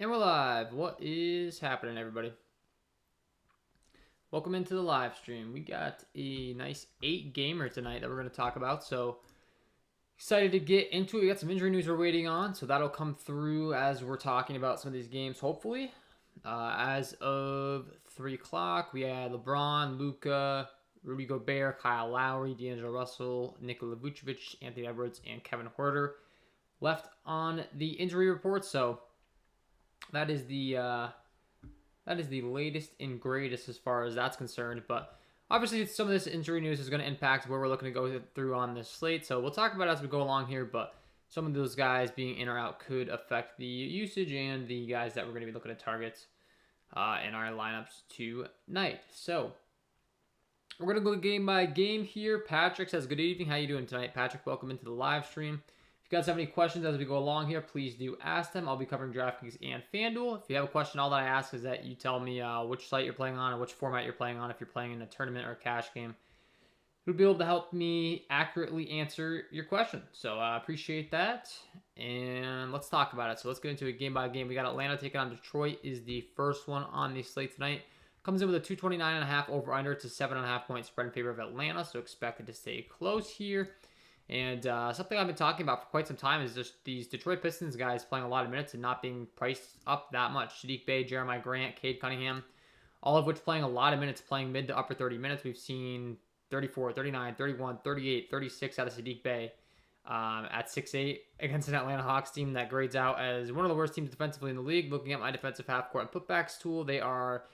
And we're live. What is happening, everybody? Welcome into the live stream. We got a nice 8-gamer tonight that we're going to talk about. So excited to get into it. We got some injury news we're waiting on, so that'll come through as we're talking about some of these games, hopefully. As of 3 o'clock, we had LeBron, Luka, Rudy Gobert, Kyle Lowry, D'Angelo Russell, Nikola Vucevic, Anthony Edwards, and Kevin Huerter left on the injury report. So that is the latest and greatest as far as that's concerned. But obviously, some of this injury news is going to impact where we're looking to go through on this slate. So we'll talk about it as we go along here. But some of those guys being in or out could affect the usage and the guys that we're going to be looking at targets in our lineups tonight. So we're going to go game by game here. Patrick says, good evening. How you doing tonight, Patrick? Welcome into the live stream. If you guys have any questions as we go along here, please do ask them. I'll be covering DraftKings and FanDuel. If you have a question, all that I ask is that you tell me which site you're playing on or which format you're playing on. If you're playing in a tournament or a cash game, you'll be able to help me accurately answer your question. So I appreciate that. And let's talk about it. So let's get into it game by game. We got Atlanta taking on Detroit is the first one on the slate tonight. Comes in with a 229.5 over-under. It's a 7.5 point spread in favor of Atlanta, so expected to stay close here. And something I've been talking about for quite some time is just these Detroit Pistons guys playing a lot of minutes and not being priced up that much. Saddiq Bey, Jeremiah Grant, Cade Cunningham, all of which playing a lot of minutes, playing mid to upper 30 minutes. We've seen 34, 39, 31, 38, 36 out of Saddiq Bey at 6'8" against an Atlanta Hawks team that grades out as one of the worst teams defensively in the league. Looking at my defensive half-court and putbacks tool, they are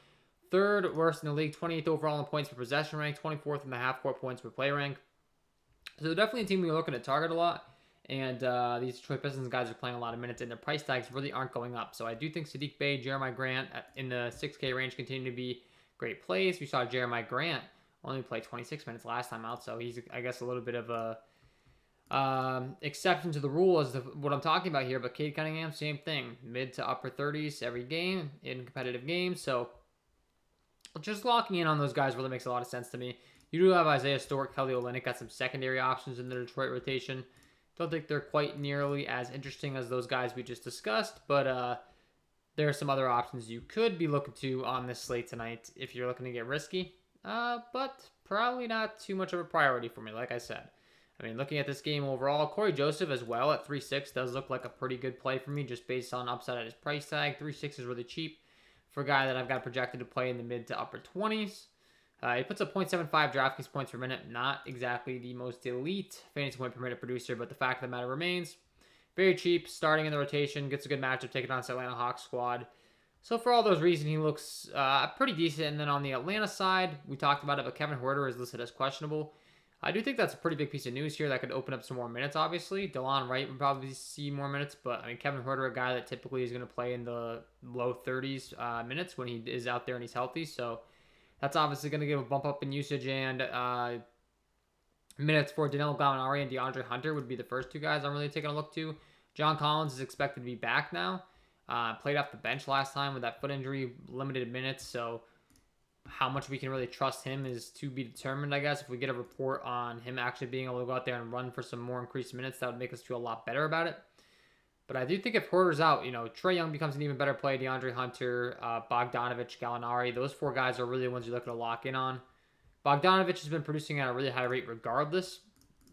third worst in the league, 28th overall in points per possession rank, 24th in the half-court points per play rank. So they're definitely a team we're looking to target a lot. And these Detroit Pistons guys are playing a lot of minutes, and their price tags really aren't going up. So I do think Saddiq Bey, Jeremiah Grant in the 6K range continue to be great plays. We saw Jeremiah Grant only play 26 minutes last time out, so he's, I guess, a little bit of a exception to the rule as to what I'm talking about here. But Cade Cunningham, same thing, mid to upper 30s every game in competitive games. So just locking in on those guys really makes a lot of sense to me. You do have Isaiah Stewart, Kelly Olynyk, got some secondary options in the Detroit rotation. Don't think they're quite nearly as interesting as those guys we just discussed, but there are some other options you could be looking to on this slate tonight if you're looking to get risky, but probably not too much of a priority for me, like I said. I mean, looking at this game overall, Corey Joseph as well at 3.6 does look like a pretty good play for me just based on upside at his price tag. 3.6 is really cheap for a guy that I've got projected to play in the mid to upper 20s. He puts up 0.75 DraftKings points per minute. Not exactly the most elite fantasy point per minute producer, but the fact of the matter remains. Very cheap, starting in the rotation, gets a good matchup taking on this Atlanta Hawks squad. So for all those reasons, he looks pretty decent. And then on the Atlanta side, we talked about it, but Kevin Huerter is listed as questionable. I do think that's a pretty big piece of news here that could open up some more minutes, obviously. DeLon Wright would probably see more minutes, but I mean, Kevin Huerter, a guy that typically is going to play in the low 30s minutes when he is out there and he's healthy. So that's obviously going to give a bump up in usage, and minutes for Danilo Gallinari and DeAndre Hunter would be the first two guys I'm really taking a look to. John Collins is expected to be back now. Played off the bench last time with that foot injury, limited minutes, so how much we can really trust him is to be determined, I guess. If we get a report on him actually being able to go out there and run for some more increased minutes, that would make us feel a lot better about it. But I do think if Huerter's out, Trae Young becomes an even better play. DeAndre Hunter, Bogdanovich, Gallinari, those four guys are really the ones you're looking to lock in on. Bogdanovich has been producing at a really high rate regardless.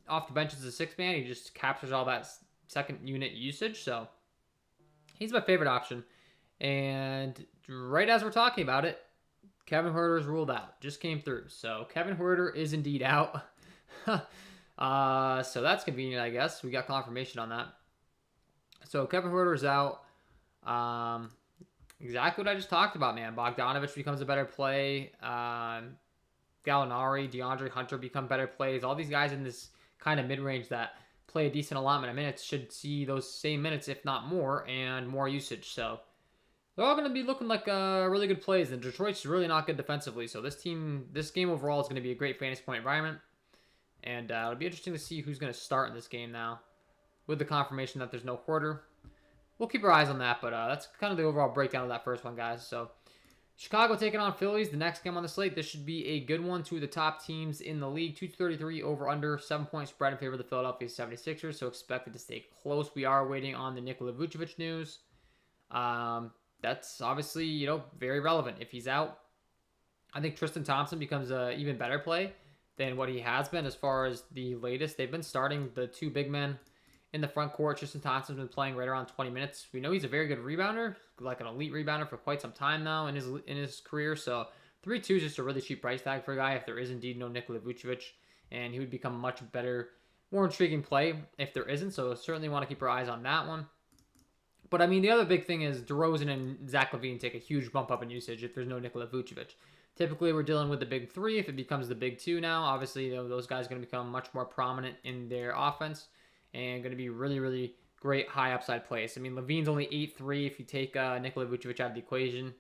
Off the bench as a sixth man, he just captures all that second unit usage. So he's my favorite option. And right as we're talking about it, Kevin Huerter is ruled out. Just came through. So Kevin Huerter is indeed out. So that's convenient, I guess. We got confirmation on that. So Kevin Huerter is out. Exactly what I just talked about, man. Bogdanovich becomes a better play. Gallinari, DeAndre Hunter become better plays. All these guys in this kind of mid-range that play a decent allotment of minutes should see those same minutes, if not more, and more usage. So they're all going to be looking like really good plays. And Detroit's really not good defensively. So this game overall is going to be a great fantasy point environment. And it'll be interesting to see who's going to start in this game now, with the confirmation that there's no Huerter. We'll keep our eyes on that, but that's kind of the overall breakdown of that first one, guys. So Chicago taking on Phillies, the next game on the slate. This should be a good one. Two of the top teams in the league. 233 over under, 7-point spread in favor of the Philadelphia 76ers, so expected to stay close. We are waiting on the Nikola Vucevic news. that's obviously, very relevant. If he's out, I think Tristan Thompson becomes a even better play than what he has been as far as the latest. They've been starting the two big men in the front court. Tristan Thompson's been playing right around 20 minutes. We know he's a very good rebounder, like an elite rebounder for quite some time now in his career. So 3-2 is just a really cheap price tag for a guy if there is indeed no Nikola Vucevic, and he would become a much better, more intriguing play if there isn't. So certainly want to keep our eyes on that one. But I mean, the other big thing is DeRozan and Zach LaVine take a huge bump up in usage if there's no Nikola Vucevic. Typically, we're dealing with the big three. If it becomes the big two now, obviously, those guys are going to become much more prominent in their offense and going to be really, really great high upside plays. I mean, LaVine's only 8-3. If you take Nikola Vucevic out of the equation,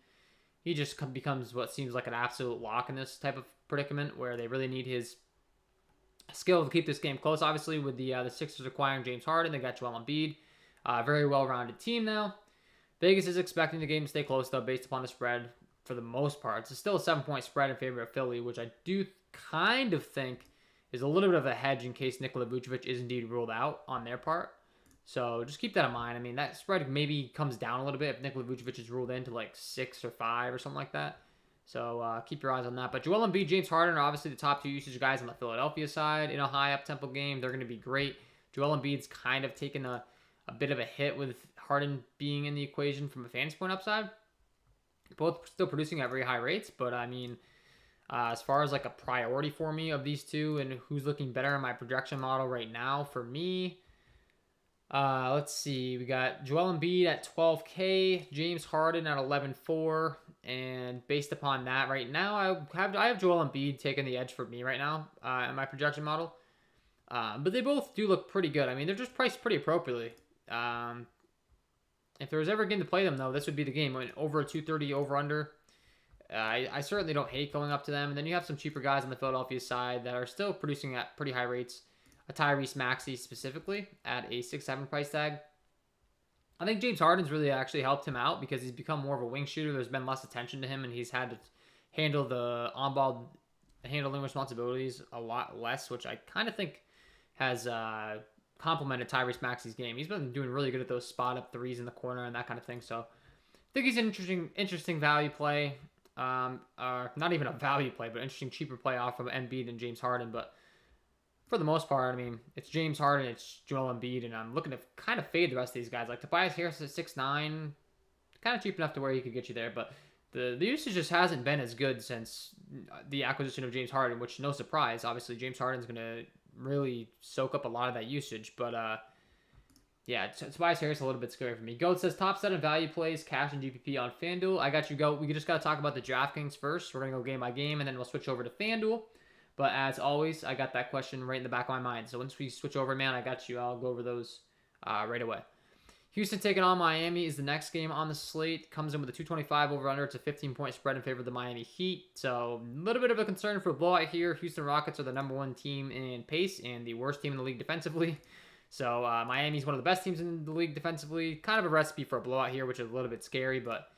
he just becomes what seems like an absolute lock in this type of predicament where they really need his skill to keep this game close. Obviously, with the Sixers acquiring James Harden, they got Joel Embiid. Very well-rounded team now. Vegas is expecting the game to stay close, though, based upon the spread for the most part. It's still a 7-point spread in favor of Philly, which I do kind of think is a little bit of a hedge in case Nikola Vucevic is indeed ruled out on their part. So just keep that in mind. I mean, that spread maybe comes down a little bit if Nikola Vucevic is ruled into like 6 or 5 or something like that. So keep your eyes on that. But Joel Embiid, James Harden are obviously the top two usage guys on the Philadelphia side. In a high up-tempo game, they're going to be great. Joel Embiid's kind of taken a bit of a hit with Harden being in the equation from a fantasy point upside. Both still producing at very high rates, but I mean, as far as like a priority for me of these two and who's looking better in my projection model right now, for me, let's see. We got Joel Embiid at 12K, James Harden at 11.4, and based upon that, right now I have Joel Embiid taking the edge for me right now in my projection model. But they both do look pretty good. I mean, they're just priced pretty appropriately. If there was ever a game to play them, though, this would be the game. I mean, over a 230 over-under. I certainly don't hate going up to them. And then you have some cheaper guys on the Philadelphia side that are still producing at pretty high rates. A Tyrese Maxey specifically at a 6-7 price tag. I think James Harden's really actually helped him out because he's become more of a wing shooter. There's been less attention to him, and he's had to handle the on-ball handling responsibilities a lot less, which I kind of think has complemented Tyrese Maxey's game. He's been doing really good at those spot-up threes in the corner and that kind of thing. So I think he's an interesting value play. Not even a value play, but interesting cheaper play off of Embiid and James Harden. But for the most part, I mean, it's James Harden, it's Joel Embiid, and I'm looking to kind of fade the rest of these guys. Like Tobias Harris at 6'9", kind of cheap enough to where he could get you there, but the usage just hasn't been as good since the acquisition of James Harden, which, no surprise, obviously James Harden's going to really soak up a lot of that usage, but yeah, Tobias Harris a little bit scary for me. Goat says top 7 value plays, cash and GPP on FanDuel. I got you, Goat. We just got to talk about the DraftKings first. We're going to go game by game, and then we'll switch over to FanDuel. But as always, I got that question right in the back of my mind. So once we switch over, man, I got you. I'll go over those right away. Houston taking on Miami is the next game on the slate. Comes in with a 225 over-under. It's a 15-point spread in favor of the Miami Heat. So a little bit of a concern for a blowout here. Houston Rockets are the number 1 team in pace and the worst team in the league defensively. So Miami's one of the best teams in the league defensively. Kind of a recipe for a blowout here, which is a little bit scary, but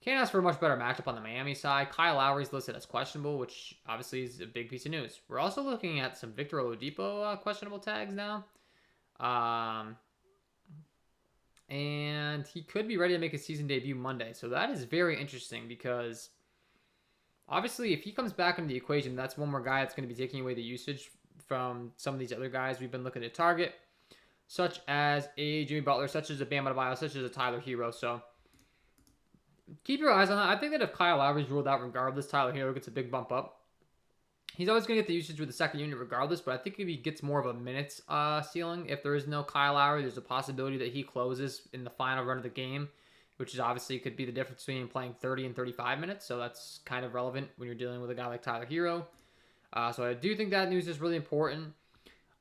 can't ask for a much better matchup on the Miami side. Kyle Lowry's listed as questionable, which obviously is a big piece of news. We're also looking at some Victor Oladipo questionable tags now. And he could be ready to make his season debut Monday. So that is very interesting because obviously if he comes back into the equation, that's one more guy that's going to be taking away the usage from some of these other guys we've been looking to target, such as a Jimmy Butler, such as a Bam Adebayo, such as a Tyler Hero. So keep your eyes on that. I think that if Kyle Lowry's ruled out regardless, Tyler Hero gets a big bump up. He's always going to get the usage with the second unit regardless, but I think if he gets more of a minutes ceiling, if there is no Kyle Lowry, there's a possibility that he closes in the final run of the game, which is obviously could be the difference between playing 30 and 35 minutes, so that's kind of relevant when you're dealing with a guy like Tyler Hero. So I do think that news is really important.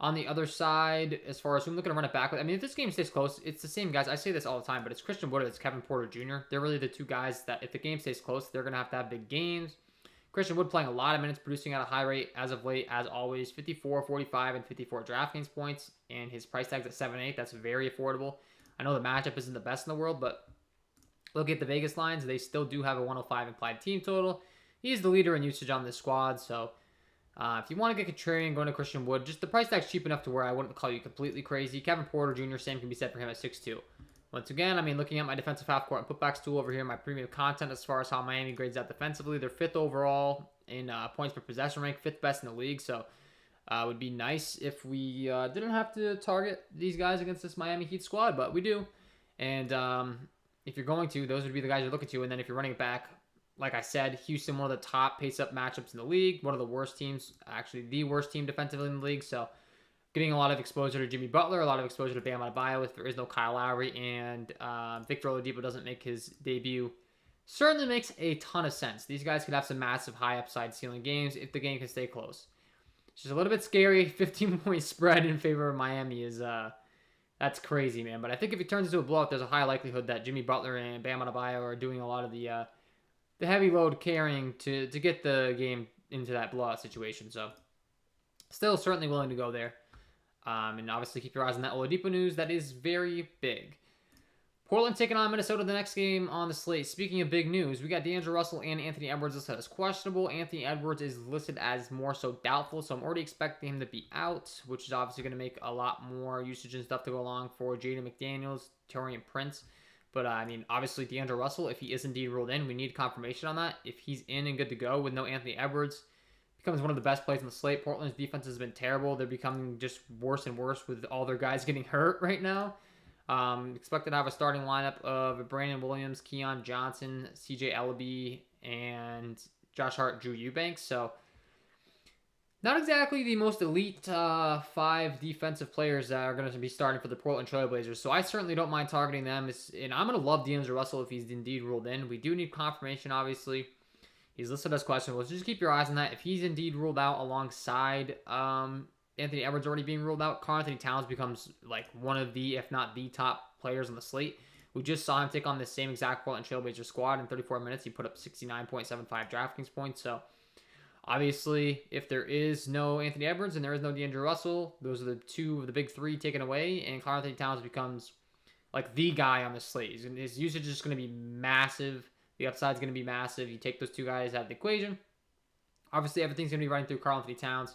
On the other side, as far as who I'm looking to run it back with, I mean, if this game stays close, it's the same guys. I say this all the time, but it's Christian Wood, it's Kevin Porter Jr. They're really the two guys that if the game stays close, they're going to have big games. Christian Wood playing a lot of minutes, producing at a high rate as of late, as always, 54, 45, and 54 DraftKings points, and his price tag's at 7.8. That's very affordable. I know the matchup isn't the best in the world, but look at the Vegas lines. They still do have a 105 implied team total. He's the leader in usage on this squad, so if you want to get contrarian, going to Christian Wood, just the price tag's cheap enough to where I wouldn't call you completely crazy. Kevin Porter Jr., same can be said for him at 6'2". Once again, I mean, looking at my defensive half court and putbacks tool over here, my premium content as far as how Miami grades out defensively, they're 5th overall in points per possession rank, 5th best in the league. So it would be nice if we didn't have to target these guys against this Miami Heat squad, but we do. And if you're going to, those would be the guys you're looking to. And then if you're running it back, like I said, Houston, one of the top pace-up matchups in the league, one of the worst teams, actually the worst team defensively in the league. So getting a lot of exposure to Jimmy Butler, a lot of exposure to Bam Adebayo if there is no Kyle Lowry, and Victor Oladipo doesn't make his debut. Certainly makes a ton of sense. These guys could have some massive high upside ceiling games if the game can stay close. It's just a little bit scary. 15-point spread in favor of Miami is that's crazy, man. But I think if it turns into a blowout, there's a high likelihood that Jimmy Butler and Bam Adebayo are doing a lot of the heavy load carrying to get the game into that blowout situation. So still certainly willing to go there. And obviously keep your eyes on that Oladipo news. That is very big. Portland taking on Minnesota the next game on the slate. Speaking of big news, we got D'Angelo Russell and Anthony Edwards listed as questionable. Anthony Edwards is listed as more so doubtful, so I'm already expecting him to be out, which is obviously going to make a lot more usage and stuff to go along for Jaden McDaniels, Taurean Prince. But, I mean, obviously D'Angelo Russell, if he is indeed ruled in, we need confirmation on that. If he's in and good to go with no Anthony Edwards, becomes one of the best plays on the slate. Portland's defense has been terrible. They're becoming just worse and worse with all their guys getting hurt right now. Expected to have a starting lineup of Brandon Williams, Keon Johnson, CJ Ellaby, and Josh Hart, Drew Eubanks. So not exactly the most elite 5 defensive players that are going to be starting for the Portland Trailblazers. So I certainly don't mind targeting them. And I'm going to love D'Angelo Russell if he's indeed ruled in. We do need confirmation, obviously. He's listed as questionable. So just keep your eyes on that. If he's indeed ruled out alongside Anthony Edwards already being ruled out, Karl-Anthony Towns becomes like one of the, if not the top players on the slate. We just saw him take on the same exact Portland Trailblazer squad in 34 minutes. He put up 69.75 DraftKings points. So obviously, if there is no Anthony Edwards and there is no D'Angelo Russell, those are the 2 of the big 3 taken away, and Karl-Anthony Towns becomes like the guy on the slate. His usage is just going to be massive. The upside is going to be massive. You take those 2 guys out of the equation. Obviously, everything's going to be running through Karl-Anthony Towns.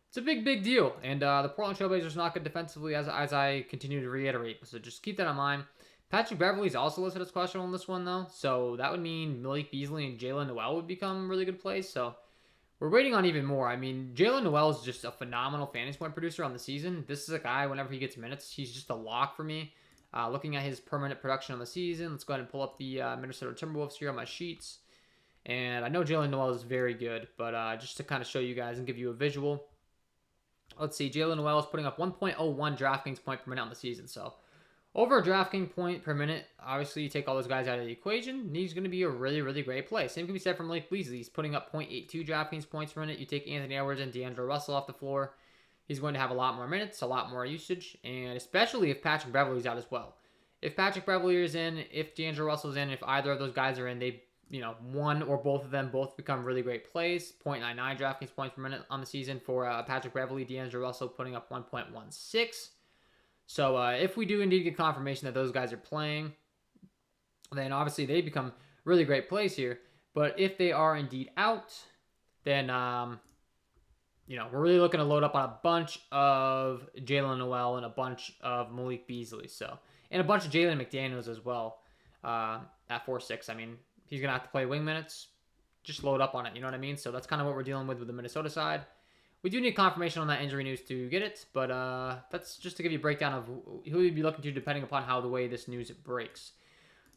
It's a big, big deal. And the Portland Trailblazers are not good defensively, as I continue to reiterate. So just keep that in mind. Patrick Beverley is also listed as questionable on this one, though. So that would mean Malik Beasley and Jalen Noel would become really good plays. So we're waiting on even more. I mean, Jalen Noel is just a phenomenal fantasy point producer on the season. This is a guy, whenever he gets minutes, he's just a lock for me. Looking at his permanent production on the season, let's go ahead and pull up the Minnesota Timberwolves here on my sheets. And I know Jalen Noel is very good, but just to kind of show you guys and give you a visual, let's see, Jalen Noel is putting up 1.01 DraftKings point per minute on the season. So over a DraftKings point per minute, obviously you take all those guys out of the equation, and he's going to be a really, really great play. Same can be said from Malik Beasley. He's putting up 0.82 DraftKings points per minute. You take Anthony Edwards and D'Angelo Russell off the floor, he's going to have a lot more minutes, a lot more usage, and especially if Patrick Beverley's out as well. If Patrick Beverley is in, if D'Angelo Russell's in, if either of those guys are in, they, one or both of them both become really great plays. 0.99 DraftKings points per minute on the season for Patrick Beverley, D'Angelo Russell putting up 1.16. So if we do indeed get confirmation that those guys are playing, then obviously they become really great plays here. But if they are indeed out, then we're really looking to load up on a bunch of Jalen Noel and a bunch of Malik Beasley. And a bunch of Jalen McDaniels as well at 4-6. I mean, he's going to have to play wing minutes. Just load up on it, you know what I mean? So that's kind of what we're dealing with the Minnesota side. We do need confirmation on that injury news to get it, but that's just to give you a breakdown of who you'd be looking to depending upon how the way this news breaks.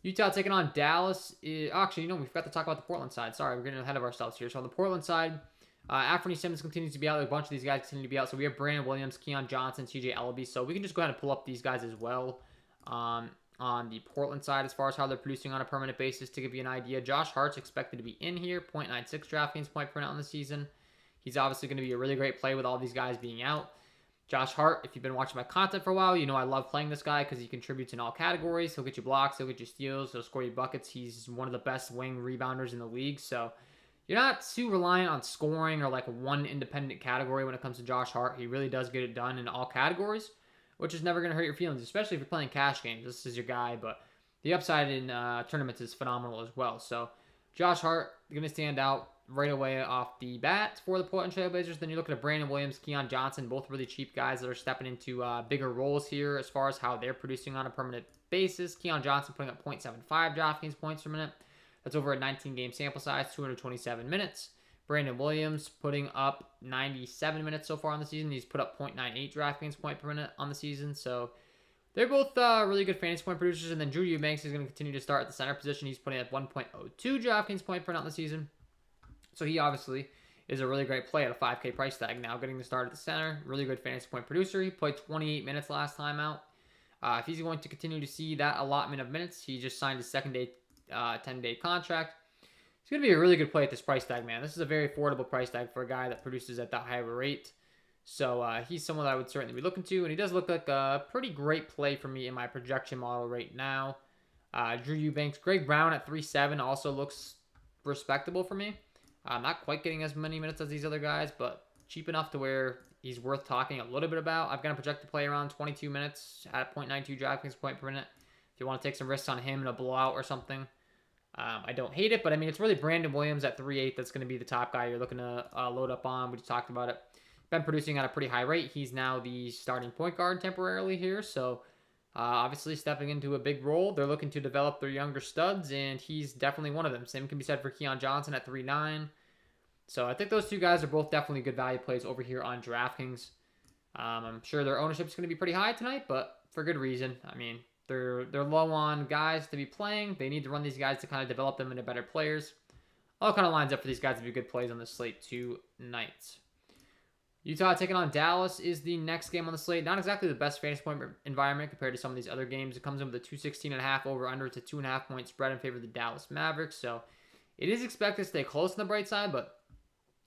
Utah taking on Dallas. Actually, we forgot to talk about the Portland side. Sorry, we're getting ahead of ourselves here. So on the Portland side, Anthony Simmons continues to be out. A bunch of these guys continue to be out. So we have Brandon Williams, Keon Johnson, CJ Ellaby. So we can just go ahead and pull up these guys as well on the Portland side as far as how they're producing on a permanent basis to give you an idea. Josh Hart's expected to be in here, 0.96 DraftKings point per minute on the season. He's obviously going to be a really great play with all these guys being out. Josh Hart, if you've been watching my content for a while, I love playing this guy because he contributes in all categories. He'll get you blocks, he'll get you steals, he'll score you buckets. He's one of the best wing rebounders in the league. So you're not too reliant on scoring or like one independent category when it comes to Josh Hart. He really does get it done in all categories, which is never going to hurt your feelings, especially if you're playing cash games. This is your guy, but the upside in tournaments is phenomenal as well. So Josh Hart going to stand out. right away off the bat for the Portland Trailblazers. Then you're looking at Brandon Williams, Keon Johnson, both really cheap guys that are stepping into bigger roles here as far as how they're producing on a permanent basis. Keon Johnson putting up 0.75 DraftKings points per minute. That's over a 19-game sample size, 227 minutes. Brandon Williams putting up 97 minutes so far on the season. He's put up 0.98 DraftKings point per minute on the season. So they're both really good fantasy point producers. And then Drew Eubanks is going to continue to start at the center position. He's putting up 1.02 DraftKings point per minute on the season. So he obviously is a really great play at a 5K price tag now, getting the start at the center. Really good fantasy point producer. He played 28 minutes last time out. If he's going to continue to see that allotment of minutes, he just signed his second day 10-day contract. It's going to be a really good play at this price tag, man. This is a very affordable price tag for a guy that produces at that high of a rate. So he's someone that I would certainly be looking to, and he does look like a pretty great play for me in my projection model right now. Drew Eubanks, Greg Brown at 3.7 also looks respectable for me. Not quite getting as many minutes as these other guys, but cheap enough to where he's worth talking a little bit about. I've got a projected play around 22 minutes at 0.92 DraftKings point per minute. If you want to take some risks on him in a blowout or something, I don't hate it. But I mean, it's really Brandon Williams at 3.8 that's going to be the top guy you're looking to load up on. We just talked about it. Been producing at a pretty high rate. He's now the starting point guard temporarily here, so obviously stepping into a big role. They're looking to develop their younger studs, and he's definitely one of them. Same can be said for Keon Johnson at 3.9. So I think those two guys are both definitely good value plays over here on DraftKings. I'm sure their ownership is going to be pretty high tonight, but for good reason. I mean, they're low on guys to be playing. They need to run these guys to kind of develop them into better players. All kind of lines up for these guys to be good plays on the slate tonight. Utah taking on Dallas is the next game on the slate. Not exactly the best fantasy point environment compared to some of these other games. It comes in with a 216.5 over under to 2.5 point spread in favor of the Dallas Mavericks. So it is expected to stay close on the bright side, but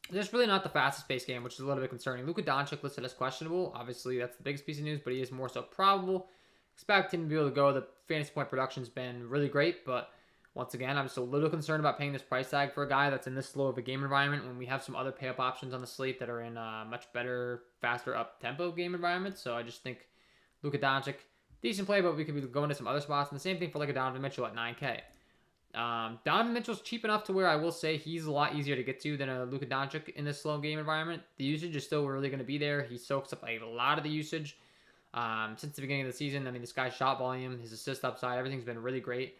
it's really not the fastest paced game, which is a little bit concerning. Luka Doncic listed as questionable. Obviously, that's the biggest piece of news, but he is more so probable. Expect him to be able to go. The fantasy point production's been really great, but once again, I'm just a little concerned about paying this price tag for a guy that's in this slow of a game environment when we have some other pay-up options on the slate that are in much better, faster up-tempo game environments. So I just think Luka Doncic, decent play, but we could be going to some other spots. And the same thing for like a Donovan Mitchell at 9K. Donovan Mitchell's cheap enough to where I will say he's a lot easier to get to than a Luka Doncic in this slow game environment. The usage is still really going to be there. He soaks up a lot of the usage since the beginning of the season. I mean, this guy's shot volume, his assist upside, everything's been really great.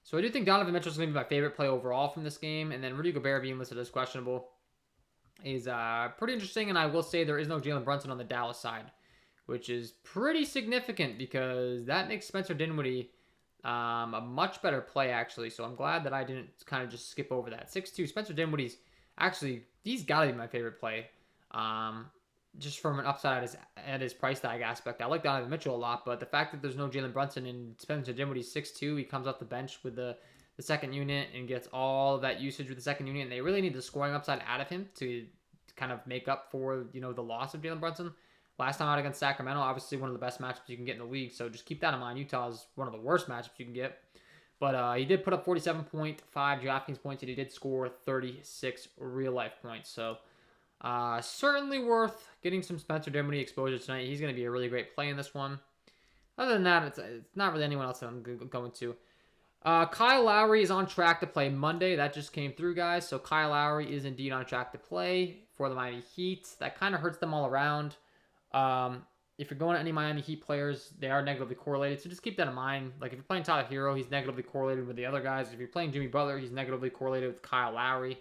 So I do think Donovan Mitchell's going to be my favorite play overall from this game. And then Rudy Gobert being listed as questionable is pretty interesting. And I will say there is no Jalen Brunson on the Dallas side, which is pretty significant because that makes Spencer Dinwiddie a much better play, actually. So I'm glad that I didn't kind of just skip over that. 6'2", Spencer Dinwiddie's actually, he's got to be my favorite play. Just from an upside at his price tag aspect. I like Donovan Mitchell a lot, but the fact that there's no Jalen Brunson and Spencer Dinwiddie's 6'2", he comes off the bench with the second unit and gets all of that usage with the second unit, and they really need the scoring upside out of him to kind of make up for, the loss of Jalen Brunson. Last time out against Sacramento, obviously one of the best matchups you can get in the league, so just keep that in mind. Utah is one of the worst matchups you can get. But he did put up 47.5 DraftKings points, and he did score 36 real-life points. So certainly worth getting some Spencer Dinwiddie exposure tonight. He's going to be a really great play in this one. Other than that, it's not really anyone else that I'm going to. Kyle Lowry is on track to play Monday. That just came through, guys. So Kyle Lowry is indeed on track to play for the Miami Heat. That kind of hurts them all around. If you're going to any Miami Heat players, they are negatively correlated. So just keep that in mind. Like if you're playing Tyler Hero, he's negatively correlated with the other guys. If you're playing Jimmy Butler, he's negatively correlated with Kyle Lowry.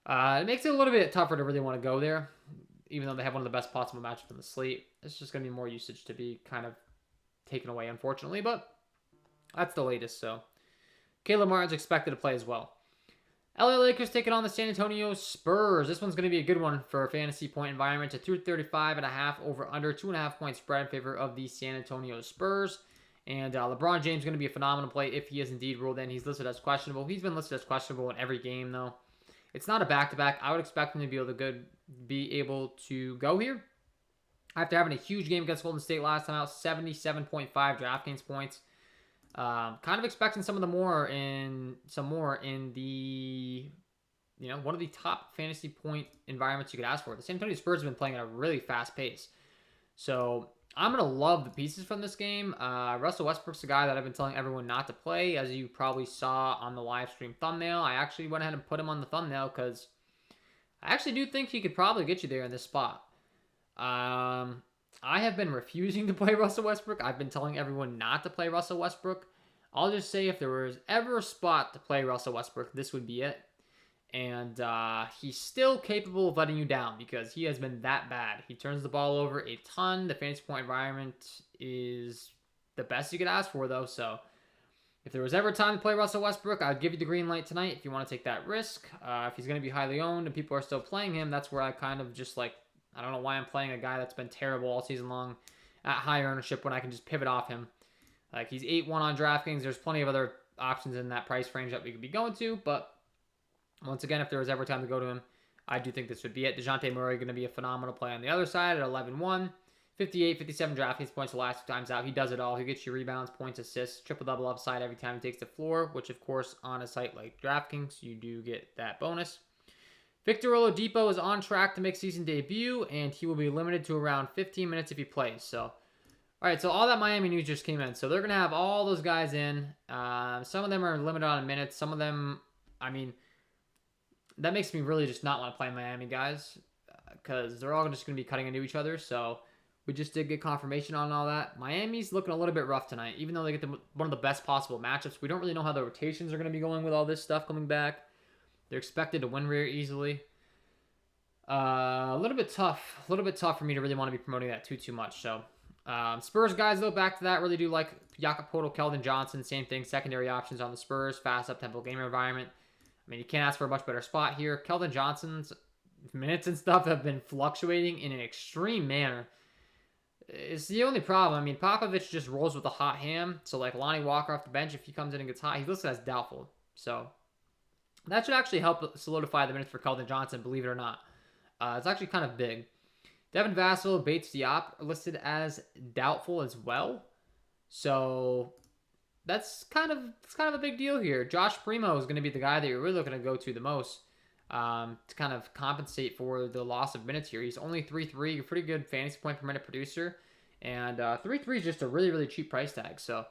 It makes it a little bit tougher to really want to go there, even though they have one of the best possible matchups on the slate. It's just going to be more usage to be kind of taken away, unfortunately, but that's the latest. So Caleb Martin's expected to play as well. LA Lakers taking on the San Antonio Spurs. This one's going to be a good one for a fantasy point environment. It's a 235.5 over under 2.5 point spread in favor of the San Antonio Spurs. And LeBron James is going to be a phenomenal play if he is indeed ruled in. He's listed as questionable. He's been listed as questionable in every game, though. It's not a back-to-back. I would expect him to be able to go here. After having a huge game against Golden State last time out, 77.5 DraftKings points. Kind of expecting some more in the, one of the top fantasy point environments you could ask for. The San Antonio Spurs have been playing at a really fast pace. So I'm going to love the pieces from this game. Russell Westbrook's a guy that I've been telling everyone not to play. As you probably saw on the live stream thumbnail, I actually went ahead and put him on the thumbnail because I actually do think he could probably get you there in this spot. I have been refusing to play Russell Westbrook. I've been telling everyone not to play Russell Westbrook. I'll just say if there was ever a spot to play Russell Westbrook, this would be it. And he's still capable of letting you down because he has been that bad. He turns the ball over a ton. The fantasy point environment is the best you could ask for, though. So if there was ever time to play Russell Westbrook, I'd give you the green light tonight if you want to take that risk. If he's going to be highly owned and people are still playing him, that's where I kind of just like, I don't know why I'm playing a guy that's been terrible all season long at high ownership when I can just pivot off him. Like, he's 8-1 on DraftKings. There's plenty of other options in that price range that we could be going to, but once again, if there was ever time to go to him, I do think this would be it. DeJounte Murray going to be a phenomenal play on the other side at 11-1. 58, 57 DraftKings points the last 2 times out. He does it all. He gets you rebounds, points, assists, triple-double upside every time he takes the floor, which, of course, on a site like DraftKings, you do get that bonus. Victor Oladipo is on track to make season debut, and he will be limited to around 15 minutes if he plays. So, all right, so all that Miami news just came in. So they're going to have all those guys in. Some of them are limited on minutes. Some of them, I mean, that makes me really just not want to play Miami guys because they're all just going to be cutting into each other. So we just did get confirmation on all that. Miami's looking a little bit rough tonight, even though they get one of the best possible matchups. We don't really know how the rotations are going to be going with all this stuff coming back. They're expected to win very easily. A little bit tough for me to really want to be promoting that too much. So Spurs guys, though, back to that, really do like Jakob Poeltl, Keldon Johnson, same thing, secondary options on the Spurs, fast up-tempo game environment. I mean, you can't ask for a much better spot here. Keldon Johnson's minutes and stuff have been fluctuating in an extreme manner. It's the only problem. I mean, Popovich just rolls with a hot hand. So, like, Lonnie Walker off the bench, if he comes in and gets hot, he's listed as doubtful. So, that should actually help solidify the minutes for Keldon Johnson, believe it or not. It's actually kind of big. Devin Vassell, Bates Diop are listed as doubtful as well. So that's kind of a big deal here. Josh Primo is going to be the guy that you're really looking to go to the most to kind of compensate for the loss of minutes here. He's only 3.3, a pretty good fantasy point per minute producer, and 3.3 is just a really, really cheap price tag. So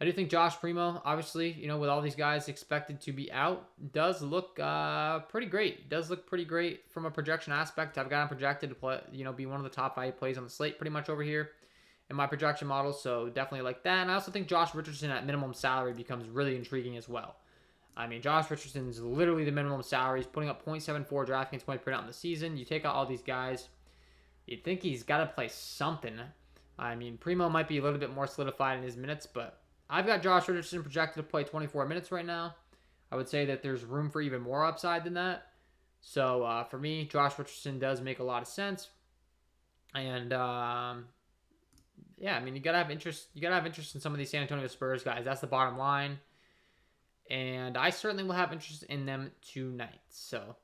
I do think Josh Primo, obviously, you know, with all these guys expected to be out, does look pretty great. It does look pretty great from a projection aspect. I've got him projected to play, you know, be one of the top 5 plays on the slate pretty much over here in my projection model, so definitely like that. And I also think Josh Richardson at minimum salary becomes really intriguing as well. I mean, Josh Richardson is literally the minimum salary. He's putting up 0.74 DraftKings points per out in the season. You take out all these guys, you'd think he's got to play something. I mean, Primo might be a little bit more solidified in his minutes, but I've got Josh Richardson projected to play 24 minutes right now. I would say that there's room for even more upside than that. So for me, Josh Richardson does make a lot of sense. And yeah, I mean, you gotta have interest. You gotta have interest in some of these San Antonio Spurs guys. That's the bottom line. And I certainly will have interest in them tonight. So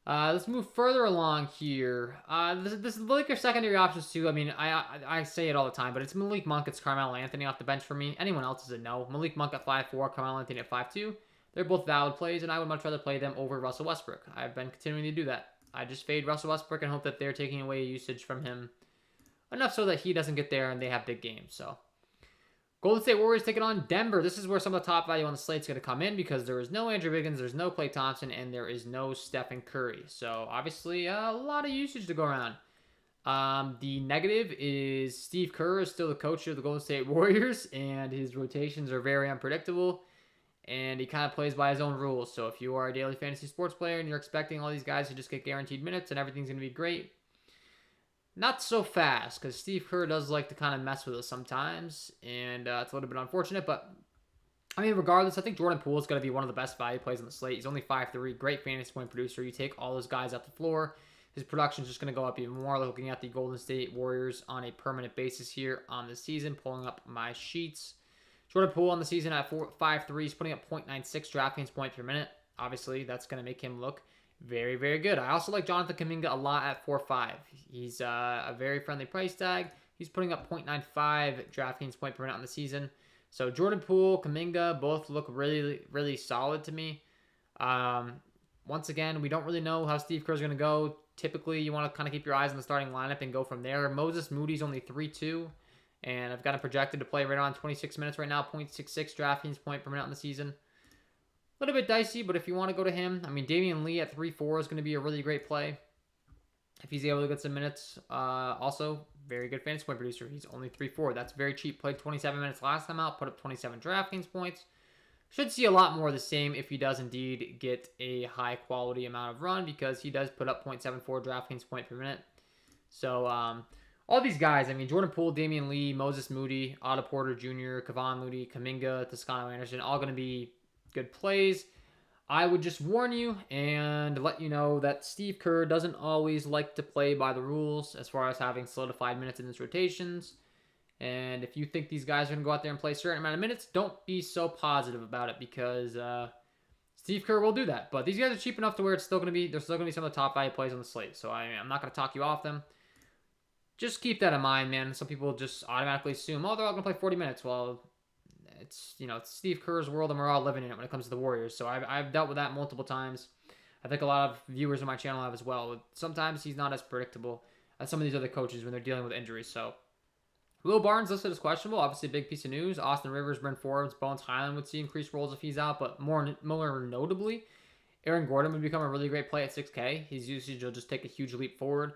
let's move further along here. This is Lakers secondary options too. I mean, I say it all the time, but it's Malik Monk, it's Carmelo Anthony off the bench for me. Anyone else is a no. Malik Monk at 5'4", Carmelo Anthony at 5'2". They're both valid plays, and I would much rather play them over Russell Westbrook. I've been continuing to do that. I just fade Russell Westbrook and hope that they're taking away usage from him enough so that he doesn't get there and they have big games. So Golden State Warriors taking on Denver. This is where some of the top value on the slate is going to come in because there is no Andrew Wiggins, there's no Klay Thompson, and there is no Stephen Curry. So obviously a lot of usage to go around. The negative is Steve Kerr is still the coach of the Golden State Warriors, and his rotations are very unpredictable, and he kind of plays by his own rules. So if you are a daily fantasy sports player and you're expecting all these guys to just get guaranteed minutes and everything's going to be great, not so fast, because Steve Kerr does like to kind of mess with us sometimes, and it's a little bit unfortunate, but I mean, regardless, I think Jordan Poole is going to be one of the best value plays on the slate. He's only 5'3", great fantasy point producer. You take all those guys off the floor, his production is just going to go up even more. Looking at the Golden State Warriors on a permanent basis here on the season, pulling up my sheets. Jordan Poole on the season at 5'3", he's putting up 0.96 DraftKings points per minute. Obviously, that's going to make him look very, very good. I also like Jonathan Kuminga a lot at 4.5. He's a very friendly price tag. He's putting up 0.95 DraftKings point per minute on the season. So Jordan Poole, Kuminga, both look really, really solid to me. Once again, we don't really know how Steve Kerr's going to go. typically you want to kind of keep your eyes on the starting lineup and go from there. Moses Moody's only 3-2, and I've got him projected to play right on 26 minutes right now, 0.66 DraftKings point per minute on the season. A little bit dicey, but if you want to go to him, I mean, Damian Lee at 3-4 is going to be a really great play if he's able to get some minutes. Also, very good fantasy point producer. He's only 3-4. That's very cheap. Played 27 minutes last time out, put up 27 DraftKings points. Should see a lot more of the same if he does indeed get a high quality amount of run, because he does put up 0.74 DraftKings point per minute. So all these guys, I mean, Jordan Poole, Damian Lee, Moses Moody, Otto Porter Jr., Kevon Moody, Kuminga, Toscano Anderson, all going to be good plays. I would just warn you and let you know that Steve Kerr doesn't always like to play by the rules as far as having solidified minutes in his rotations. And if you think these guys are going to go out there and play a certain amount of minutes, don't be so positive about it, because Steve Kerr will do that. But these guys are cheap enough to where there's still going to be some of the top value plays on the slate. So I'm not going to talk you off them. Just keep that in mind, man. Some people just automatically assume, oh, they're all going to play 40 minutes. Well, it's Steve Kerr's world, and we're all living in it when it comes to the Warriors. So I've dealt with that multiple times. I think a lot of viewers on my channel have as well. Sometimes he's not as predictable as some of these other coaches when they're dealing with injuries. So Will Barnes listed as questionable. Obviously, a big piece of news. Austin Rivers, Brent Forbes, Bones Highland would see increased roles if he's out. But more notably, Aaron Gordon would become a really great play at 6K. His usage will just take a huge leap forward.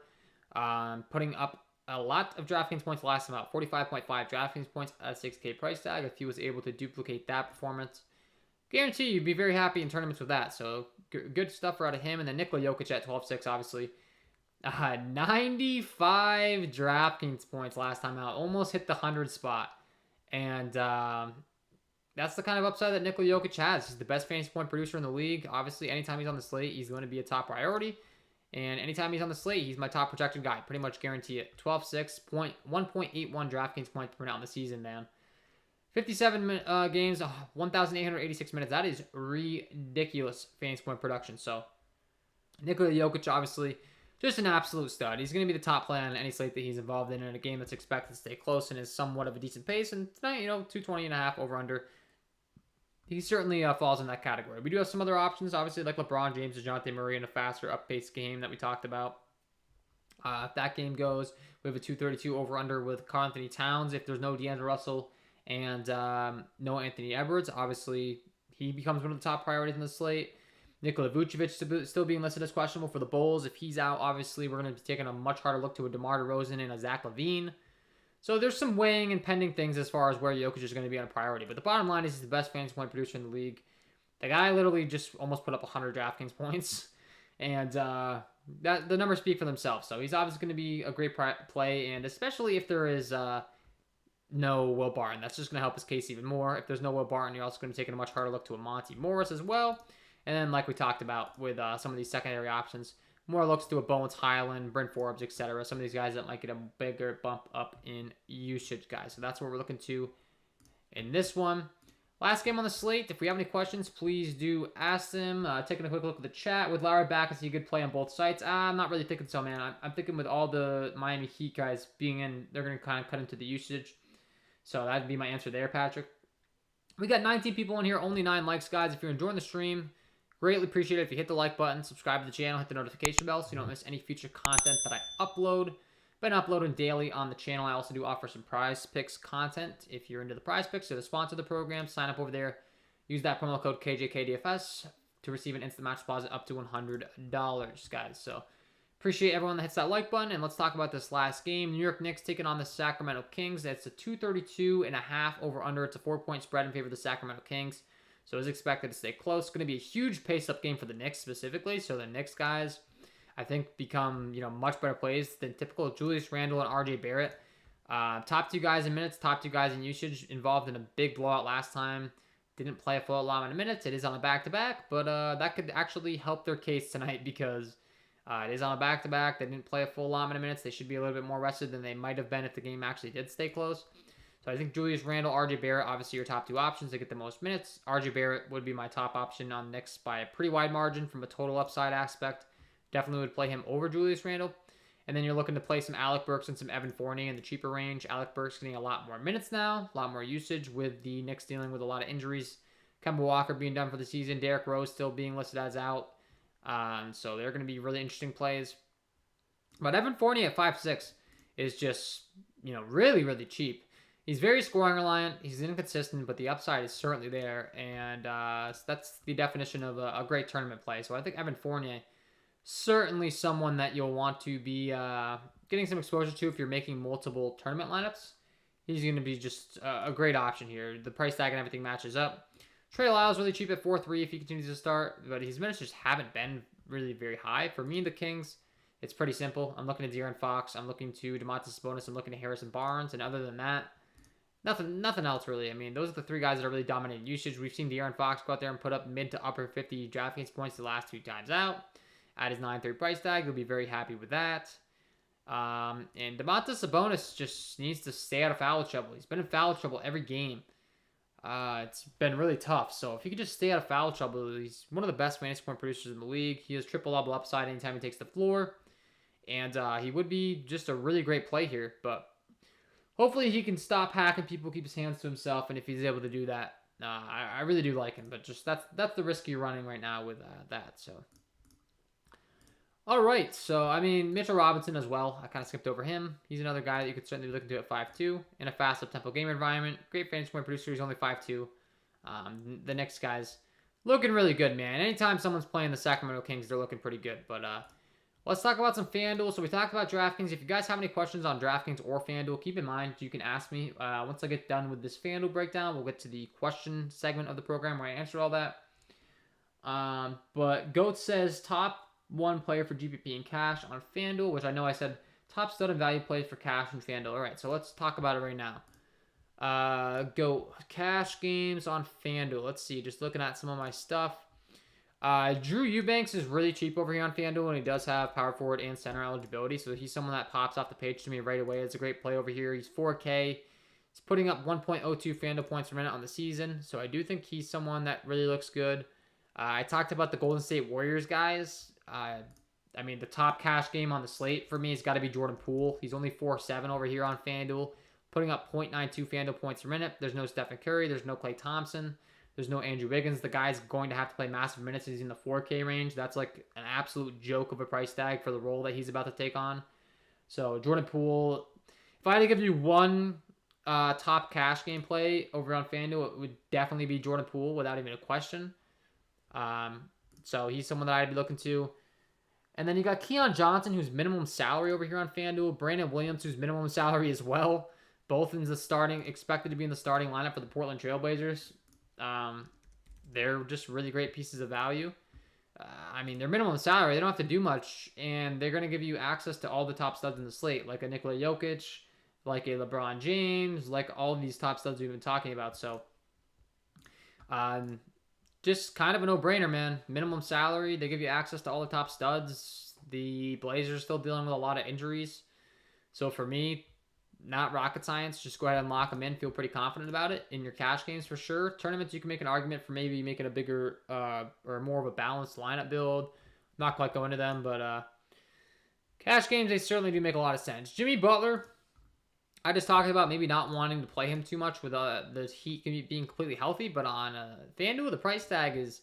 Putting up a lot of DraftKings points last time out. 45.5 DraftKings points at a 6K price tag. If he was able to duplicate that performance, guarantee you'd be very happy in tournaments with that. So good stuff out of him. And then Nikola Jokic at 12.6, obviously. 95 DraftKings points last time out. Almost hit the 100 spot. And that's the kind of upside that Nikola Jokic has. He's the best fantasy point producer in the league. Obviously, anytime he's on the slate, he's going to be a top priority. And anytime he's on the slate, he's my top projected guy. Pretty much guarantee it. 12.6, 1.81 DraftKings points per minute on the season, man. 57 games, 1,886 minutes. That is ridiculous fantasy point production. So, Nikola Jokic, obviously, just an absolute stud. He's going to be the top player on any slate that he's involved in a game that's expected to stay close and is somewhat of a decent pace. And tonight, 220.5 over under. He certainly falls in that category. We do have some other options, obviously, like LeBron James or DeJounte Murray in a faster, up-paced game that we talked about. If that game goes, we have a 232 over-under with Karl Anthony Towns. If there's no D'Angelo Russell and no Anthony Edwards, obviously, he becomes one of the top priorities in the slate. Nikola Vucevic still being listed as questionable for the Bulls. If he's out, obviously, we're going to be taking a much harder look to a DeMar DeRozan and a Zach LaVine. So there's some weighing and pending things as far as where Jokic is going to be on a priority. But the bottom line is he's the best fantasy point producer in the league. The guy literally just almost put up 100 DraftKings points. And the numbers speak for themselves. So he's obviously going to be a great play. And especially if there is no Will Barton. That's just going to help his case even more. If there's no Will Barton, you're also going to take a much harder look to a Monty Morris as well. And then like we talked about with some of these secondary options, more looks to a Bones Highland, Brent Forbes, etc. Some of these guys that might get a bigger bump up in usage, guys. So that's what we're looking to in this one. Last game on the slate. If we have any questions, please do ask them. Taking a quick look at the chat. With Larry back, is he a good play on both sites? I'm not really thinking so, man. I'm thinking with all the Miami Heat guys being in, they're going to kind of cut into the usage. So that'd be my answer there, Patrick. We got 19 people in here, only 9 likes, guys. If you're enjoying the stream, greatly appreciate it if you hit the like button, subscribe to the channel, hit the notification bell so you don't miss any future content that I upload. Been uploading daily on the channel. I also do offer some prize picks content. If you're into the prize picks or the sponsor of the program, sign up over there. Use that promo code KJK DFS to receive an instant match deposit up to $100, guys. So appreciate everyone that hits that like button. And let's talk about this last game. New York Knicks taking on the Sacramento Kings. That's a 232.5 over under. It's a 4-point spread in favor of the Sacramento Kings. So as expected to stay close. It's going to be a huge pace-up game for the Knicks specifically. So the Knicks guys, I think, become much better plays than typical. Julius Randle and RJ Barrett. Top 2 guys in minutes, top 2 guys in usage. Involved in a big blowout last time. Didn't play a full allotment of minutes. It is on a back-to-back. But that could actually help their case tonight because it is on a back-to-back. They didn't play a full allotment of minutes. They should be a little bit more rested than they might have been if the game actually did stay close. So I think Julius Randle, RJ Barrett, obviously your top 2 options to get the most minutes. RJ Barrett would be my top option on Knicks by a pretty wide margin from a total upside aspect. Definitely would play him over Julius Randle. And then you're looking to play some Alec Burks and some Evan Fournier in the cheaper range. Alec Burks getting a lot more minutes now, a lot more usage with the Knicks dealing with a lot of injuries. Kemba Walker being done for the season. Derrick Rose still being listed as out. So they're going to be really interesting plays. But Evan Fournier at 5'6" is just, really, really cheap. He's very scoring reliant. He's inconsistent, but the upside is certainly there. And that's the definition of a great tournament play. So I think Evan Fournier, certainly someone that you'll want to be getting some exposure to if you're making multiple tournament lineups. He's going to be just a great option here. The price tag and everything matches up. Trey Lyles really cheap at 4-3 if he continues to start, but his minutes just haven't been really very high. For me and the Kings, it's pretty simple. I'm looking at De'Aaron Fox. I'm looking to Domantas Sabonis. I'm looking at Harrison Barnes. And other than that, nothing else really. I mean, those are the three guys that are really dominating usage. We've seen De'Aaron Fox go out there and put up mid to upper 50 DraftKings points the last 2 times out. At his 9.3 price tag, you'll be very happy with that. And Domantas Sabonis just needs to stay out of foul trouble. He's been in foul trouble every game. It's been really tough. So if he could just stay out of foul trouble, he's one of the best fantasy point producers in the league. He has triple-double upside anytime he takes the floor. And he would be just a really great play here. But hopefully he can stop hacking people, keep his hands to himself. And if he's able to do that, I really do like him. But just that's the risk you're running right now with that. So. All right, so, I mean, Mitchell Robinson as well. I kind of skipped over him. He's another guy that you could certainly be looking to at 5'2". In a fast up-tempo game environment. Great fantasy point producer. He's only 5'2". The next guy's looking really good, man. Anytime someone's playing the Sacramento Kings, they're looking pretty good. But let's talk about some FanDuel. So we talked about DraftKings. If you guys have any questions on DraftKings or FanDuel, keep in mind you can ask me. Once I get done with this FanDuel breakdown, we'll get to the question segment of the program where I answer all that. But Goat says top one player for GPP and cash on FanDuel, which I know I said top stud and value plays for cash and FanDuel. All right, so let's talk about it right now. Go cash games on FanDuel. Let's see, just looking at some of my stuff. Drew Eubanks is really cheap over here on FanDuel, and he does have power forward and center eligibility, so he's someone that pops off the page to me right away. It's a great play over here. He's 4K. He's putting up 1.02 FanDuel points per minute on the season, so I do think he's someone that really looks good. I talked about the Golden State Warriors guys. I mean, the top cash game on the slate for me has got to be Jordan Poole. He's only 4.7 over here on FanDuel, putting up 0.92 FanDuel points per minute. There's no Stephen Curry. There's no Klay Thompson. There's no Andrew Wiggins. The guy's going to have to play massive minutes. He's in the 4K range. That's like an absolute joke of a price tag for the role that he's about to take on. So Jordan Poole, if I had to give you one top cash game play over on FanDuel, it would definitely be Jordan Poole without even a question. So he's someone that I'd be looking to. And then you got Keon Johnson, who's minimum salary over here on FanDuel. Brandon Williams, who's minimum salary as well. Both in the expected to be in the starting lineup for the Portland Trailblazers. They're just really great pieces of value. I mean, they're minimum salary. They don't have to do much, and they're going to give you access to all the top studs in the slate, like a Nikola Jokic, like a LeBron James, like all of these top studs we've been talking about. So, just kind of a no-brainer, man. Minimum salary. They give you access to all the top studs. The Blazers are still dealing with a lot of injuries. So for me, not rocket science. Just go ahead and lock them in. Feel pretty confident about it. In your cash games, for sure. Tournaments, you can make an argument for maybe making a bigger or more of a balanced lineup build. Not quite going to them, but cash games, they certainly do make a lot of sense. Jimmy Butler, I just talked about maybe not wanting to play him too much with the Heat being completely healthy, but on FanDuel, the price tag is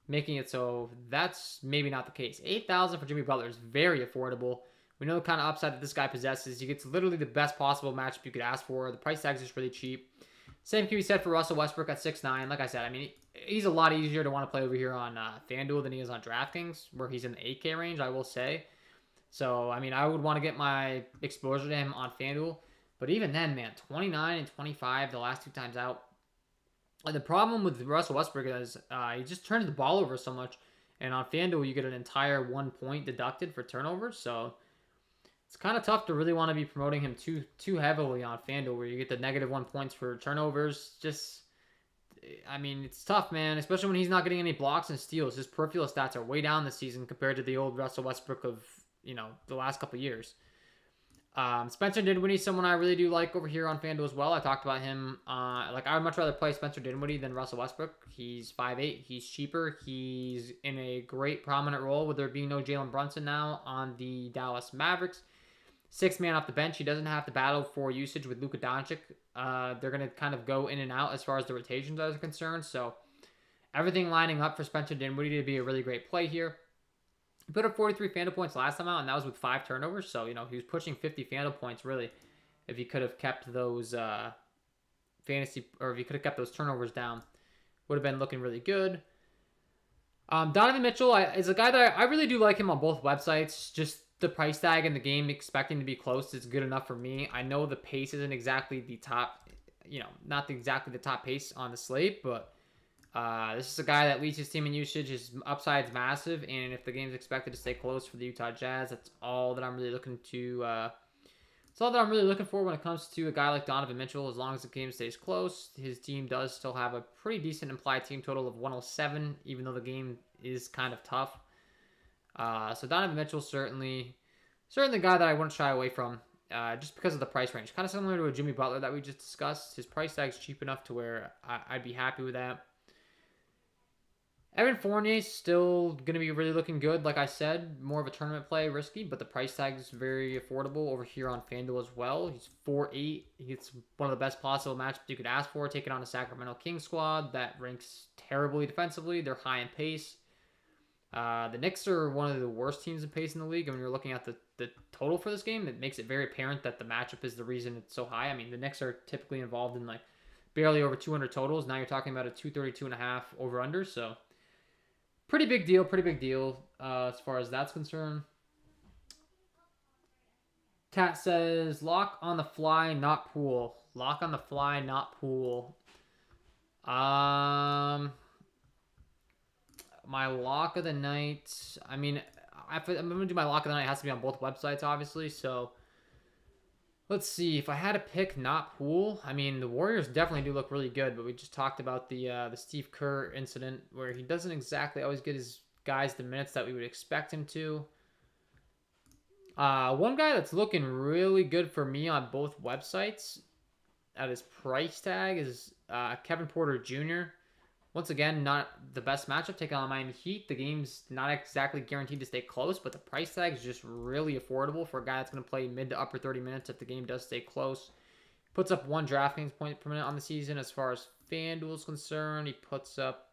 making it so that's maybe not the case. $8,000 for Jimmy Butler is very affordable. We know the kind of upside that this guy possesses. He gets literally the best possible matchup you could ask for. The price tag is just really cheap. Same can be said for Russell Westbrook at 6'9". Like I said, I mean, he's a lot easier to want to play over here on FanDuel than he is on DraftKings, where he's in the 8K range, I will say. So, I mean, I would want to get my exposure to him on FanDuel. But even then, man, 29 and 25 the last 2 times out. And the problem with Russell Westbrook is he just turns the ball over so much. And on FanDuel, you get an entire 1 point deducted for turnovers. So it's kind of tough to really want to be promoting him too heavily on FanDuel, where you get the -1 points for turnovers. Just, I mean, it's tough, man, especially when he's not getting any blocks and steals. His peripheral stats are way down this season compared to the old Russell Westbrook of, the last couple of years. Spencer Dinwiddie is someone I really do like over here on FanDuel as well. I talked about him. I would much rather play Spencer Dinwiddie than Russell Westbrook. He's 5'8". He's cheaper. He's in a great prominent role with there being no Jalen Brunson now on the Dallas Mavericks. 6th man off the bench. He doesn't have to battle for usage with Luka Doncic. They're going to kind of go in and out as far as the rotations are concerned. So everything lining up for Spencer Dinwiddie to be a really great play here. He put up 43 FanDuel points last time out, and that was with 5 turnovers. So, he was pushing 50 FanDuel points, really, if he could have kept those if he could have kept those turnovers down. Would have been looking really good. Donovan Mitchell is a guy that I really do like him on both websites. Just the price tag in the game, expecting to be close, is good enough for me. I know the pace isn't exactly the top, not exactly the top pace on the slate, but this is a guy that leads his team in usage. His upside's massive, and if the game's expected to stay close for the Utah Jazz, that's all that I'm really looking to. It's all that I'm really looking for when it comes to a guy like Donovan Mitchell. As long as the game stays close, his team does still have a pretty decent implied team total of 107, even though the game is kind of tough. So Donovan Mitchell certainly a guy that I wouldn't shy away from, just because of the price range. Kind of similar to a Jimmy Butler that we just discussed. His price tag's cheap enough to where I'd be happy with that. Evan Fournier's still going to be really looking good. Like I said, more of a tournament play, risky, but the price tag is very affordable over here on FanDuel as well. He's 4-8. It's one of the best possible matchups you could ask for, taking on a Sacramento Kings squad that ranks terribly defensively. They're high in pace. The Knicks are one of the worst teams in pace in the league. And when you're looking at the total for this game, it makes it very apparent that the matchup is the reason it's so high. I mean, the Knicks are typically involved in like barely over 200 totals. Now you're talking about a 232.5 over-under, so pretty big deal as far as that's concerned. Tat says, lock on the fly, not pool. Lock on the fly, not pool. My lock of the night, I mean, if I'm going to do my lock of the night, it has to be on both websites, obviously, so let's see. If I had to pick not pool, I mean, the Warriors definitely do look really good, but we just talked about the Steve Kerr incident where he doesn't exactly always get his guys the minutes that we would expect him to. One guy that's looking really good for me on both websites at his price tag is Kevin Porter Jr. Once again, not the best matchup taking on Miami Heat. The game's not exactly guaranteed to stay close, but the price tag is just really affordable for a guy that's going to play mid to upper 30 minutes if the game does stay close. Puts up 1 DraftKings point per minute on the season. As far as FanDuel is concerned, he puts up,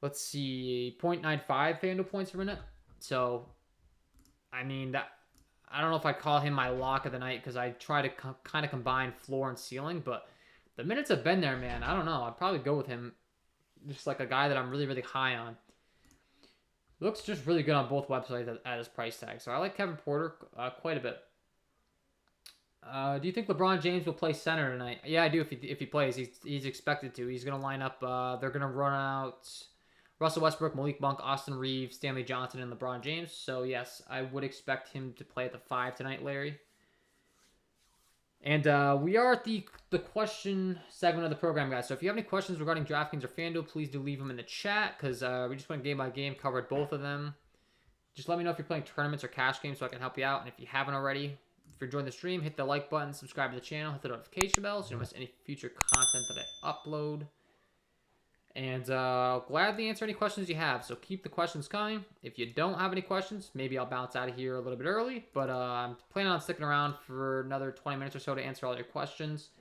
let's see, 0.95 FanDuel points per minute. So, I mean, I don't know if I call him my lock of the night because I try to kind of combine floor and ceiling, but the minutes have been there, man. I don't know. I'd probably go with him. Just like a guy that I'm really, really high on. Looks just really good on both websites at his price tag. So I like Kevin Porter quite a bit. Do you think LeBron James will play center tonight? Yeah, I do. If he plays, he's expected to. He's going to line up. They're going to run out Russell Westbrook, Malik Monk, Austin Reeves, Stanley Johnson, and LeBron James. So yes, I would expect him to play at the 5 tonight, Larry. And we are at the question segment of the program, guys. So if you have any questions regarding DraftKings or FanDuel, please do leave them in the chat because we just went game by game, covered both of them. Just let me know if you're playing tournaments or cash games so I can help you out. And if you haven't already, if you're enjoying the stream, hit the like button, subscribe to the channel, hit the notification bell so you don't miss any future content that I upload. And gladly answer any questions you have. So keep the questions coming. If you don't have any questions, maybe I'll bounce out of here a little bit early. But I'm planning on sticking around for another 20 minutes or so to answer all your questions.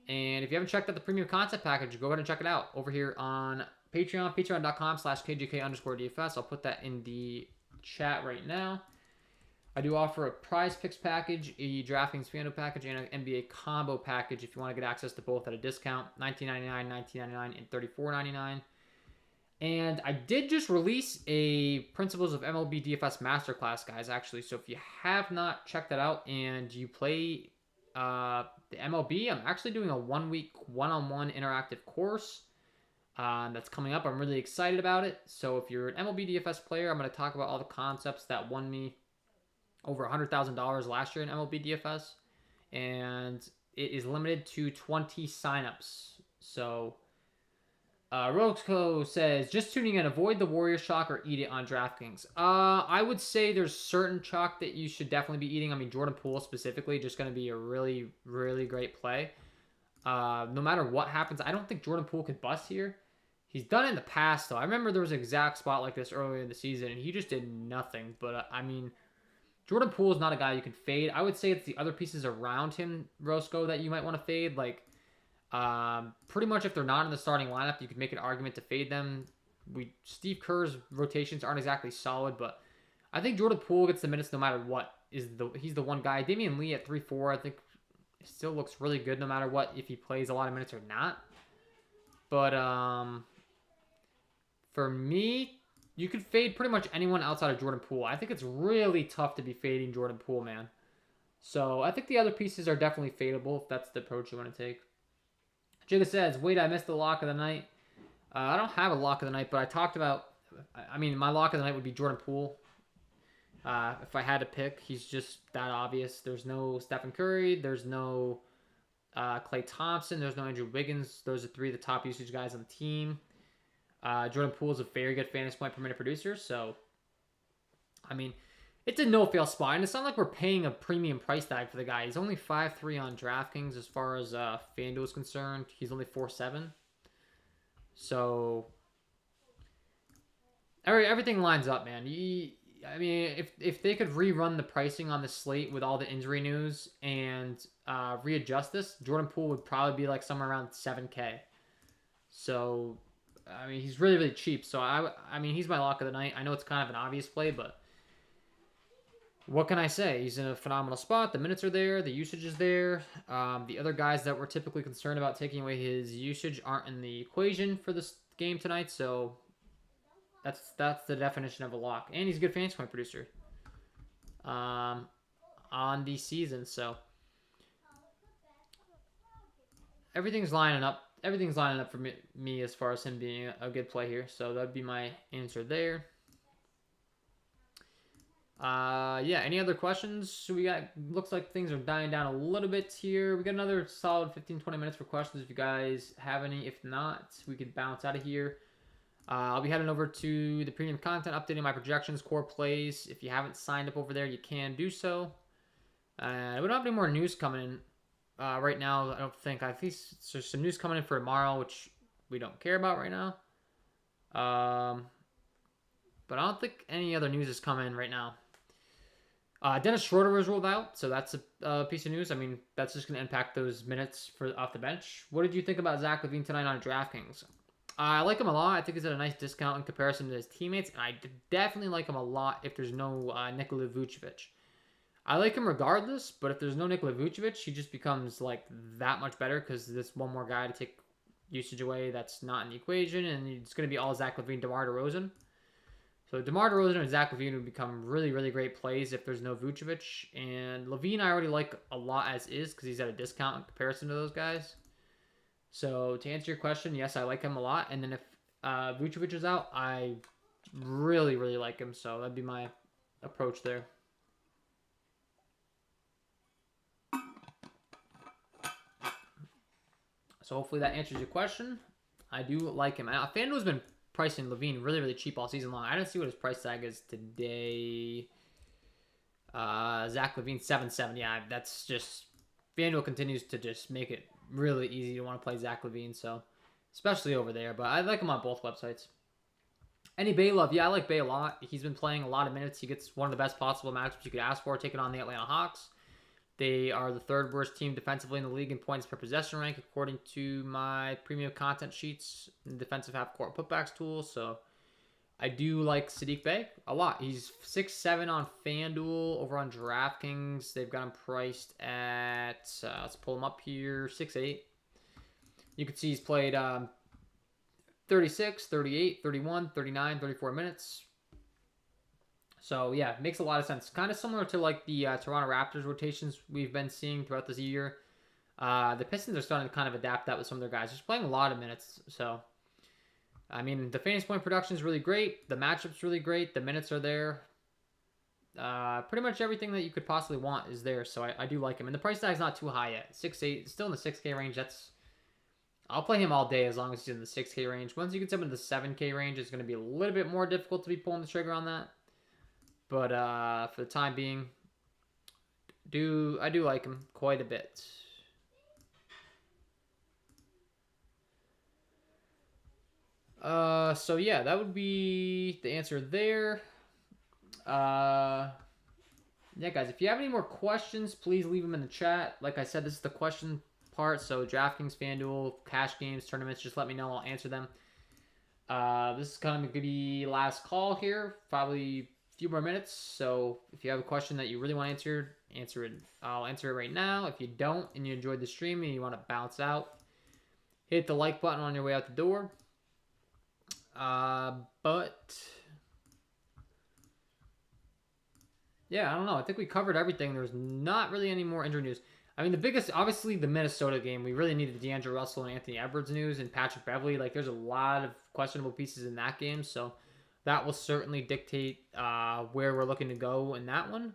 And if you haven't checked out the premium content package, go ahead and check it out over here on Patreon, patreon.com/KJK_DFS. I'll put that in the chat right now. I do offer a prize picks package, a DraftKings FanDuel package, and an NBA combo package if you want to get access to both at a discount, $19.99, $19.99, and $34.99. And I did just release a Principles of MLB DFS Masterclass, guys, actually. So if you have not checked that out and you play the MLB, I'm actually doing a 1-week one-on-one interactive course that's coming up. I'm really excited about it. So if you're an MLB DFS player, I'm going to talk about all the concepts that won me over $100,000 last year in MLB DFS, and it is limited to 20 signups. So, Roscoe says, just tuning in, avoid the Warriors chalk or eat it on DraftKings. I would say there's certain chalk that you should definitely be eating. I mean, Jordan Poole specifically, just going to be a really, really great play. No matter what happens, I don't think Jordan Poole could bust here. He's done it in the past, though. I remember there was an exact spot like this earlier in the season, and he just did nothing. But, I mean, Jordan Poole is not a guy you can fade. I would say it's the other pieces around him, Roscoe, that you might want to fade. Like, pretty much if they're not in the starting lineup, you could make an argument to fade them. Steve Kerr's rotations aren't exactly solid, but I think Jordan Poole gets the minutes no matter what. He's the one guy. Damian Lee at 3-4, I think still looks really good no matter what, if he plays a lot of minutes or not. But for me, you could fade pretty much anyone outside of Jordan Poole. I think it's really tough to be fading Jordan Poole, man. So I think the other pieces are definitely fadeable if that's the approach you want to take. Jigga says, wait, I missed the lock of the night. I don't have a lock of the night, but I talked about, I mean, my lock of the night would be Jordan Poole. If I had to pick, he's just that obvious. There's no Stephen Curry. There's no Klay Thompson. There's no Andrew Wiggins. Those are three of the top usage guys on the team. Jordan Poole is a very good fantasy point per minute producer. So, I mean, it's a no-fail spot. And it's not like we're paying a premium price tag for the guy. He's only 5'3" on DraftKings as far as FanDuel is concerned. He's only 4'7". So, everything lines up, man. I mean, if they could rerun the pricing on the slate with all the injury news and readjust this, Jordan Poole would probably be like somewhere around 7K. So, I mean, he's really, really cheap. So, I mean, he's my lock of the night. I know it's kind of an obvious play, but what can I say? He's in a phenomenal spot. The minutes are there. The usage is there. The other guys that we're typically concerned about taking away his usage aren't in the equation for this game tonight. So, that's the definition of a lock. And he's a good fantasy point producer on the season. So, everything's lining up. Everything's lining up for me as far as him being a good play here. So, that would be my answer there. Yeah, any other questions? We got, looks like things are dying down a little bit here. We got another solid 15-20 minutes for questions if you guys have any. If not, we could bounce out of here. I'll be heading over to the premium content, updating my projections, core plays. If you haven't signed up over there, you can do so. We don't have any more news coming in right now, I don't think. I think there's some news coming in for tomorrow, which we don't care about right now. But I don't think any other news is coming in right now. Dennis Schroeder was ruled out, so that's a piece of news. I mean, that's just going to impact those minutes for off the bench. What did you think about Zach LaVine tonight on DraftKings? I like him a lot. I think he's at a nice discount in comparison to his teammates, and I definitely like him a lot if there's no Nikola Vucevic. I like him regardless, but if there's no Nikola Vucevic, he just becomes like that much better because there's one more guy to take usage away that's not in the equation, and it's going to be all Zach LaVine, DeMar DeRozan. So DeMar DeRozan and Zach LaVine would become really, really great plays if there's no Vucevic. And LaVine I already like a lot as is because he's at a discount in comparison to those guys. So to answer your question, yes, I like him a lot. And then if Vucevic is out, I really, really like him. So that'd be my approach there. So hopefully that answers your question. I do like him. FanDuel's been pricing LaVine really, really cheap all season long. I didn't see what his price tag is today. Zach LaVine 7.7. Yeah, that's just FanDuel continues to just make it really easy to want to play Zach LaVine. So especially over there, but I like him on both websites. Any Bay love? Yeah, I like Bay a lot. He's been playing a lot of minutes. He gets one of the best possible matchups you could ask for, taking on the Atlanta Hawks. They are the third worst team defensively in the league in points per possession rank, according to my premium content sheets and defensive half-court putbacks tool. So I do like Saddiq Bey a lot. He's 6'7" on FanDuel. Over on DraftKings, they've got him priced at, let's pull him up here, 6'8". You can see he's played 36, 38, 31, 39, 34 minutes. So, yeah, it makes a lot of sense. Kind of similar to, like, the Toronto Raptors rotations we've been seeing throughout this year. The Pistons are starting to kind of adapt that with some of their guys. Just playing a lot of minutes. So, I mean, the fantasy point production is really great. The matchup's really great. The minutes are there. Pretty much everything that you could possibly want is there. So, I do like him. And the price tag's not too high yet. 6'8", still in the 6K range. I'll play him all day as long as he's in the 6K range. Once you get up into the 7K range, it's going to be a little bit more difficult to be pulling the trigger on that. But for the time being, I do like him quite a bit. So yeah, that would be the answer there. Yeah, guys, if you have any more questions, please leave them in the chat. Like I said, this is the question part. So DraftKings, FanDuel, cash games, tournaments, just let me know. I'll answer them. This is kind of going to be last call here. Probably a few more minutes. So if you have a question that you really want answered, answer it. I'll answer it right now. If you don't and you enjoyed the stream and you want to bounce out, hit the like button on your way out the door. But yeah, I don't know. I think we covered everything. There's not really any more injury news. I mean, the biggest, obviously, the Minnesota game. We really needed the D'Angelo Russell and Anthony Edwards news and Patrick Beverley. Like, there's a lot of questionable pieces in that game. So that will certainly dictate where we're looking to go in that one.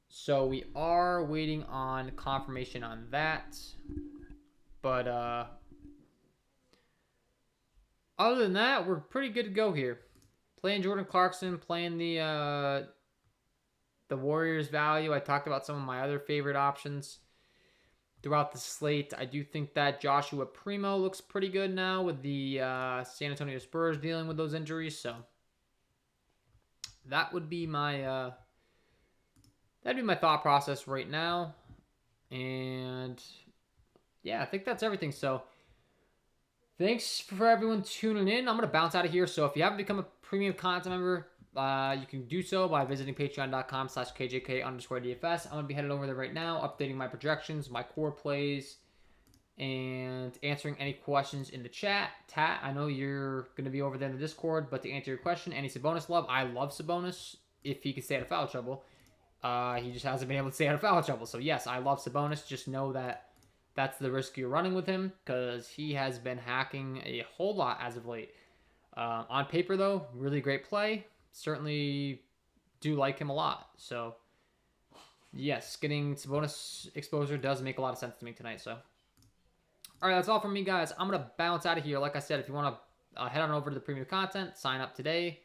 So we are waiting on confirmation on that. But other than that, we're pretty good to go here. Playing Jordan Clarkson, playing the Warriors value. I talked about some of my other favorite options throughout the slate. I do think that Joshua Primo looks pretty good now with the San Antonio Spurs dealing with those injuries. So that would be my thought process right now. And yeah, I think that's everything. So thanks for everyone tuning in. I'm going to bounce out of here. So if you haven't become a premium content member, you can do so by visiting patreon.com/KJK_DFS. I'm going to be headed over there right now, updating my projections, my core plays, and answering any questions in the chat. Tat, I know you're going to be over there in the Discord, but to answer your question, any Sabonis love? I love Sabonis if he can stay out of foul trouble. He just hasn't been able to stay out of foul trouble. So yes, I love Sabonis. Just know that that's the risk you're running with him because he has been hacking a whole lot as of late. On paper, though, really great play. Certainly do like him a lot. So, yes, getting Sabonis exposure does make a lot of sense to me tonight. So, all right, that's all from me, guys. I'm going to bounce out of here. Like I said, if you want to head on over to the premium content, sign up today.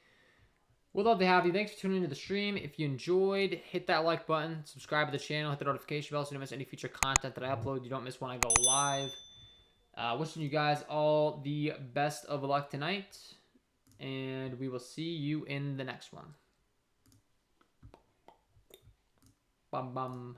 We'd love to have you. Thanks for tuning into the stream. If you enjoyed, hit that like button, subscribe to the channel, hit the notification bell so you don't miss any future content that I upload. You don't miss when I go live. Wishing you guys all the best of luck tonight, and we will see you in the next one. Bum bum.